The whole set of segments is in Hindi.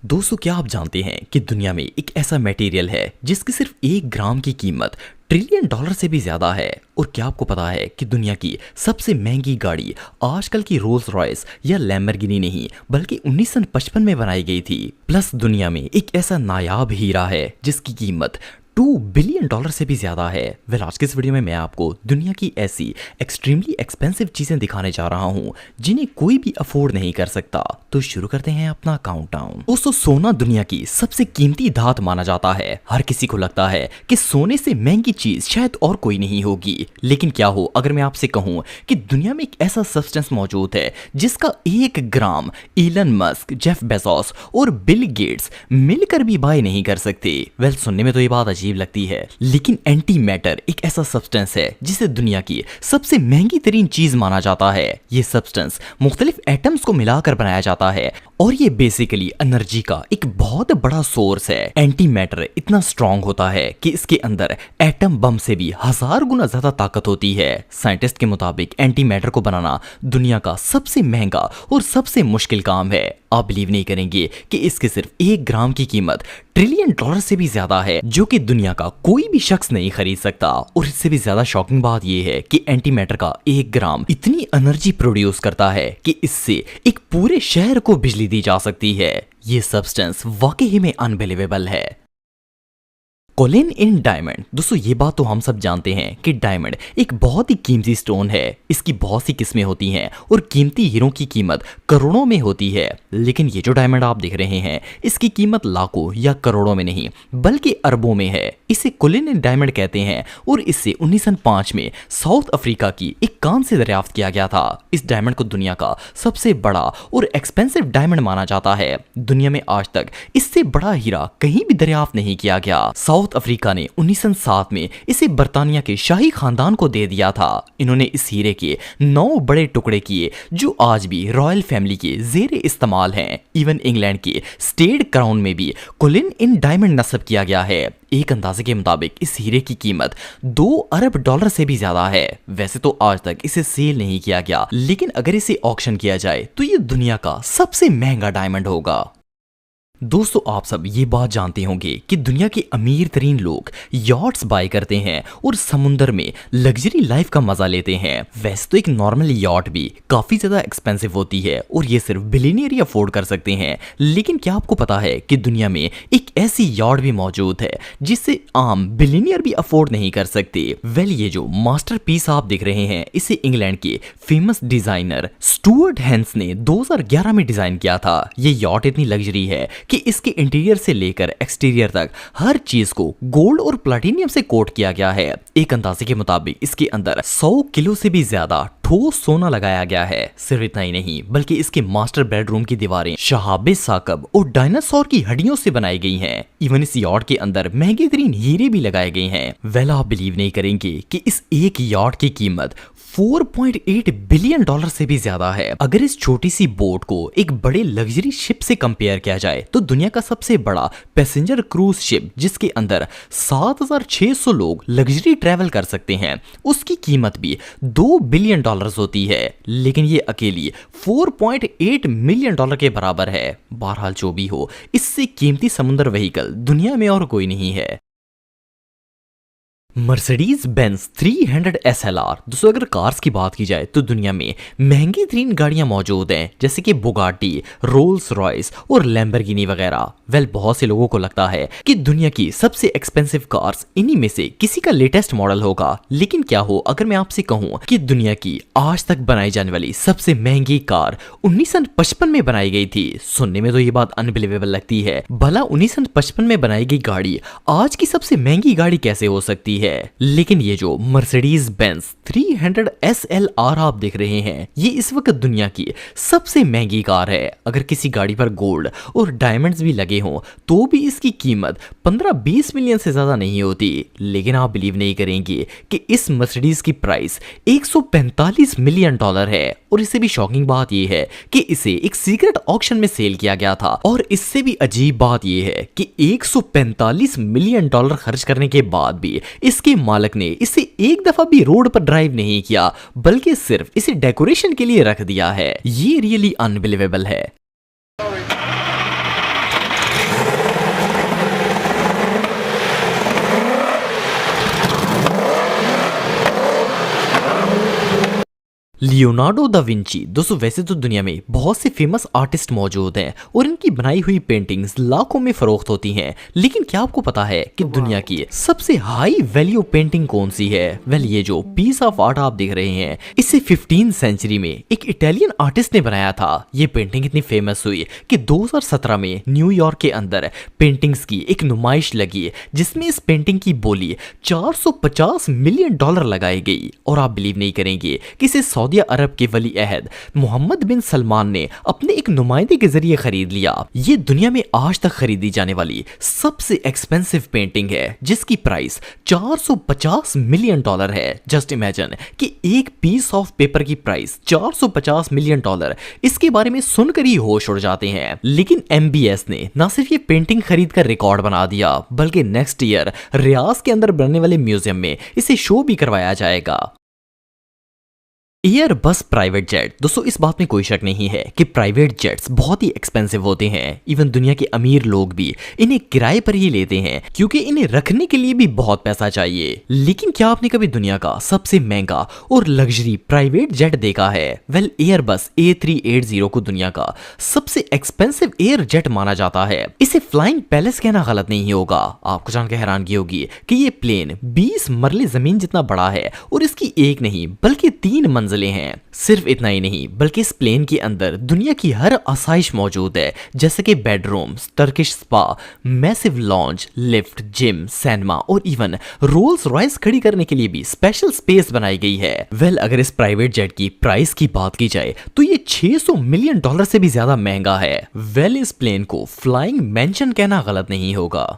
दोस्तों, क्या आप जानते हैं कि दुनिया में एक ऐसा मटेरियल है जिसकी सिर्फ 1 ग्राम की कीमत ट्रिलियन डॉलर से भी ज्यादा है। और क्या आपको पता है कि दुनिया की सबसे महंगी गाड़ी आजकल की रोल्स रॉयस या लैम्बोर्गिनी नहीं बल्कि 1955 में बनाई गई थी। प्लस दुनिया में एक ऐसा नायाब हीरा है जिसकी कीमत 2 बिलियन डॉलर से भी ज्यादा है। आज के इस वीडियो में मैं आपको दुनिया की ऐसी एक्सट्रीमली एक्सपेंसिव चीजें दिखाने जा रहा हूं जिन्हें कोई भी अफोर्ड नहीं कर सकता। तो शुरू करते हैं अपना काउंटडाउन। दोस्तों, सोना दुनिया की सबसे कीमती धात माना जाता है। हर किसी को लगता है कि सोने से महंगी चीज शायद और कोई नहीं होगी। लेकिन क्या हो अगर मैं आपसे कहूं कि दुनिया में एक ऐसा सब्सटेंस मौजूद है जिसका 1 ग्राम इलन मस्क, जेफ बेजोस और बिल गेट्स मिलकर भी बाय नहीं कर सकते। सुनने में तो ये बात अजीब लगती है, लेकिन एंटी मैटर एक ऐसा सब्सटेंस है जिसे दुनिया की सबसे महंगी तरीन चीज माना जाता है। ये सब्सटेंस मुख्तलिफ एटम्स को मिलाकर बनाया जाता है और ये बेसिकली एनर्जी का एक बहुत बड़ा सोर्स है। एंटी मैटर इतना स्ट्रॉन्ग होता है कि इसके अंदर एटम बम से भी 1000 गुना ज्यादा ताकत होती है। साइंटिस्ट के मुताबिक एंटी मैटर को बनाना दुनिया का सबसे महंगा और सबसे मुश्किल काम है। आप बिलीव नहीं करेंगे कि इसके सिर्फ 1 ग्राम की कीमत ट्रिलियन डॉलर से भी ज्यादा है, जो कि दुनिया का कोई भी शख्स नहीं खरीद सकता। और इससे भी ज्यादा शॉकिंग बात यह है कि एंटी मैटर का 1 ग्राम इतनी एनर्जी प्रोड्यूस करता है कि इससे एक पूरे शहर को बिजली दी जा सकती है। ये सब्सटेंस वाकई में अनबिलीवेबल है। कोलिन इन डायमंड। दोस्तों, ये बात तो हम सब जानते हैं कि डायमंड एक बहुत ही कीमती स्टोन है। इसकी बहुत सी किस्में होती हैं और कीमती हीरों की कीमत करोड़ों में होती है। लेकिन ये जो डायमंड आप देख रहे हैं इसकी कीमत लाखों या करोड़ों में नहीं बल्कि अरबों में है। इसे कोलिन इन डायमंड कहते हैं और इससे 1905 में साउथ अफ्रीका की एक कान से दरियाफ्त किया गया था। इस डायमंड को दुनिया का सबसे बड़ा और एक्सपेंसिव डायमंड माना जाता है। दुनिया में आज तक इससे बड़ा हीरा कहीं भी दरियाफ्त नहीं किया गया। साउथ अफ्रीका ने 1907 में इसे बर्तानिया के शाही खानदान को दे दिया था। इन्होंने इस हीरे के 9 बड़े टुकड़े किए जो आज भी रॉयल फैमिली के जेरे इस्तेमाल हैं। इवन इंग्लैंड के स्टेट क्राउन में भी कोलिन इन डायमंड नस्ब किया गया है। एक अंदाजे के मुताबिक इस हीरे की कीमत 2 अरब डॉलर से भी ज्यादा है। वैसे तो आज तक इसे सेल नहीं किया गया, लेकिन अगर इसे ऑक्शन किया जाए तो ये दुनिया का सबसे महंगा डायमंड होगा। दोस्तों, आप सब ये बात जानते होंगे कि दुनिया के अमीर तरीन लोग यॉट्स बाय करते हैं और समुंदर में लग्जरी लाइफ का मजा लेते हैं। वैसे तो एक नॉर्मल यॉट भी काफी ज्यादा एक्सपेंसिव होती है और ये सिर्फ बिलियनियर ही अफोर्ड कर सकते हैं। लेकिन क्या आपको पता है कि दुनिया में एक ऐसी यॉट भी मौजूद है जिसे आम बिलियनियर भी अफोर्ड नहीं कर सकते। ये जो मास्टरपीस आप देख रहे हैं इसे इंग्लैंड के फेमस डिजाइनर स्टुअर्ट हेंस ने 2011 में डिजाइन किया था। ये यॉट इतनी लग्जरी है कि इसके इंटीरियर से लेकर एक्सटीरियर तक हर चीज को गोल्ड और प्लैटिनियम से कोट किया गया है। एक अंदाजे के मुताबिक इसके अंदर 100 किलो से भी ज्यादा ठोस सोना लगाया गया है। सिर्फ इतना ही नहीं बल्कि इसके मास्टर बेडरूम की दीवारें शहाबे साकब और डायनासोर की हड्डियों से बनाई गई हैं। इवन इस यॉट के अंदर महंगे तरीन हीरे भी लगाए गए हैं। आप बिलीव नहीं करेंगे कि इस एक यॉट की कीमत 4.8 बिलियन डॉलर से भी ज्यादा है। अगर इस छोटी सी बोट को एक बड़े लग्जरी शिप से कंपेयर किया जाए तो दुनिया का सबसे बड़ा पैसेंजर क्रूज शिप जिसके अंदर 7600 लोग लग्जरी ट्रैवल कर सकते हैं उसकी कीमत भी 2 बिलियन डॉलर होती है। लेकिन ये अकेली 4.8 मिलियन डॉलर के बराबर है। बहरहाल जो भी हो, इससे कीमती समुद्र व्हीकल दुनिया में और कोई नहीं है। Mercedes Benz 300 SLR। दोस्तों, अगर कार्स की बात की जाए तो दुनिया में महंगी तरीन गाड़ियां मौजूद हैं जैसे कि बुगाटी, रोल्स रॉयस और लैम्बोर्गिनी वगैरह। बहुत से लोगों को लगता है कि दुनिया की सबसे एक्सपेंसिव कार्स इन्हीं में से किसी का लेटेस्ट मॉडल होगा। लेकिन क्या हो अगर मैं आपसे कहूं कि दुनिया की आज तक बनाई जाने वाली सबसे महंगी कार 1955 में बनाई गई थी। सुनने में तो ये बात अनबिलीवेबल लगती है। भला 1955 में बनाई गई गाड़ी आज की सबसे महंगी गाड़ी कैसे हो सकती है? लेकिन ये जो मर्सिडीज बेंज 300 SLR आप देख रहे हैं ये इस वक्त दुनिया की सबसे महंगी कार है। अगर किसी गाड़ी पर गोल्ड और डायमंड्स भी लगे हों तो भी इसकी कीमत 15-20 मिलियन से ज्यादा नहीं होती। लेकिन आप बिलीव नहीं करेंगे कि इस मर्सिडीज की प्राइस 145 मिलियन डॉलर है। और इससे भी शॉकिंग बात यह है कि इसे एक सीक्रेट ऑक्शन में सेल किया गया था। और इससे भी अजीब बात यह है कि 145 मिलियन डॉलर खर्च करने के बाद भी इसके मालिक ने इसे एक दफा भी रोड पर ड्राइव नहीं किया बल्कि सिर्फ इसे डेकोरेशन के लिए रख दिया है। ये रियली अनबिलीवेबल है। लियोनार्डो दा विंची दोस्तों वैसे तो दुनिया में बहुत से फेमस आर्टिस्ट मौजूद हैं और इनकी बनाई हुई पेंटिंग्स लाखों में फरोख्त होती हैं, लेकिन क्या आपको पता है कि दुनिया की सबसे हाई वैल्यू पेंटिंग कौन सी है? वेल ये जो पीस ऑफ आर्ट आप देख रहे हैं इसे 15th सेंचुरी में एक इटालियन आर्टिस्ट ने बनाया था। ये पेंटिंग इतनी फेमस हुई कि 2017 में न्यूयॉर्क के अंदर पेंटिंग्स की एक नुमाइश लगी जिसमें इस पेंटिंग की बोली $450 मिलियन लगाई गई। और आप बिलीव नहीं करेंगे कि इसे सऊदी अरब के वली अहद मोहम्मद बिन सलमान ने अपने एक नुमाइंदे के जरिए खरीद लिया। ये दुनिया में आज तक खरीदी जाने वाली सबसे एक्सपेंसिव पेंटिंग है जिसकी प्राइस $450 मिलियन है। जस्ट इमेजिन कि एक पीस ऑफ पेपर की प्राइस $450 मिलियन, इसके बारे में सुनकर ही होश उड़ जाते हैं। लेकिन एमबीएस ने ना सिर्फ ये पेंटिंग खरीद कर रिकॉर्ड बना दिया बल्कि नेक्स्ट ईयर रियाज के अंदर बनने वाले म्यूजियम में इसे शो भी करवाया जाएगा। एयर बस प्राइवेट जेट दोस्तों इस बात में कोई शक नहीं है कि प्राइवेट जेट्स बहुत ही एक्सपेंसिव होते हैं। इवन दुनिया के अमीर लोग भी इन्हें किराए पर ही लेते हैं क्योंकि इन्हें रखने के लिए भी बहुत पैसा चाहिए। लेकिन क्या आपने कभी दुनिया का सबसे महंगा और लग्जरी प्राइवेट जेट देखा है? वेल एयर बस A380 को दुनिया का सबसे एक्सपेंसिव एयर जेट माना जाता है। इसे फ्लाइंग पैलेस कहना गलत नहीं होगा। आपको जानकर हैरानगी होगी कि ये प्लेन 20 मरले जमीन जितना बड़ा है और इसकी एक नहीं बल्कि 3 मंजिलें हैं। सिर्फ इतना ही नहीं बल्कि इस प्लेन के अंदर दुनिया की हर आसाइश मौजूद है, जैसे कि bedrooms, Turkish spa, massive lounge, lift, gym, cinema और इवन रोल्स रॉयस खड़ी करने के लिए भी स्पेशल स्पेस बनाई गई है। वेल अगर इस प्राइवेट जेट की प्राइस की बात की जाए तो ये $600 मिलियन से भी ज्यादा महंगा है। वेल इस प्लेन को फ्लाइंग मैंशन कहना गलत नहीं होगा।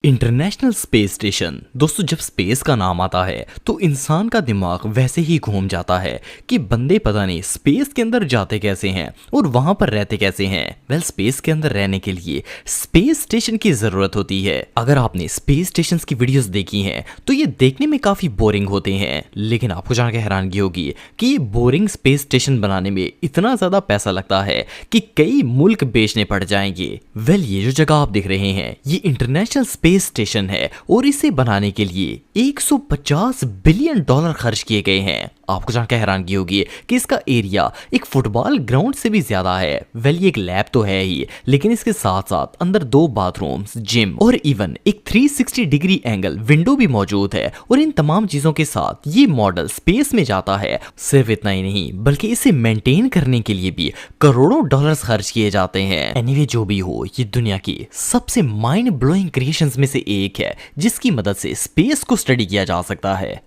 इंटरनेशनल स्पेस स्टेशन दोस्तों जब स्पेस का नाम आता है तो इंसान का दिमाग वैसे ही घूम जाता है कि बंदे पता नहीं स्पेस के अंदर जाते कैसे हैं और वहां पर रहते कैसे हैं। वेल स्पेस के अंदर रहने के लिए स्पेस स्टेशन की जरूरत होती है। अगर आपने स्पेस स्टेशन की वीडियोस देखी हैं तो ये देखने में काफी बोरिंग होते हैं, लेकिन आपको जान के हैरानगी होगी कि ये बोरिंग स्पेस स्टेशन बनाने में इतना ज्यादा पैसा लगता है कि कई मुल्क बेचने पड़ जाएंगे। वेल ये जो जगह आप देख रहे हैं ये इंटरनेशनल स्पेस स्टेशन है और इसे बनाने के लिए $150 बिलियन खर्च किए गए हैं। आपको जानकर हैरानगी होगी कि इसका एरिया एक फुटबॉल ग्राउंड से भी ज्यादा है। वेल ये एक लैब तो है ही, लेकिन इसके साथ साथ अंदर 2 बाथरूम्स, जिम और इवन एक 360 डिग्री एंगल विंडो भी मौजूद है। और इन तमाम चीजों के साथ ये मॉडल स्पेस में जाता है। सिर्फ इतना ही नहीं बल्कि इसे मेंटेन करने के लिए भी करोड़ों डॉलर्स खर्च किए जाते हैं। एनीवे जो भी हो ये दुनिया की सबसे माइंड ब्लोइंग क्रिएशंस में से एक है जिसकी मदद से स्पेस को स्टडी किया जा सकता है।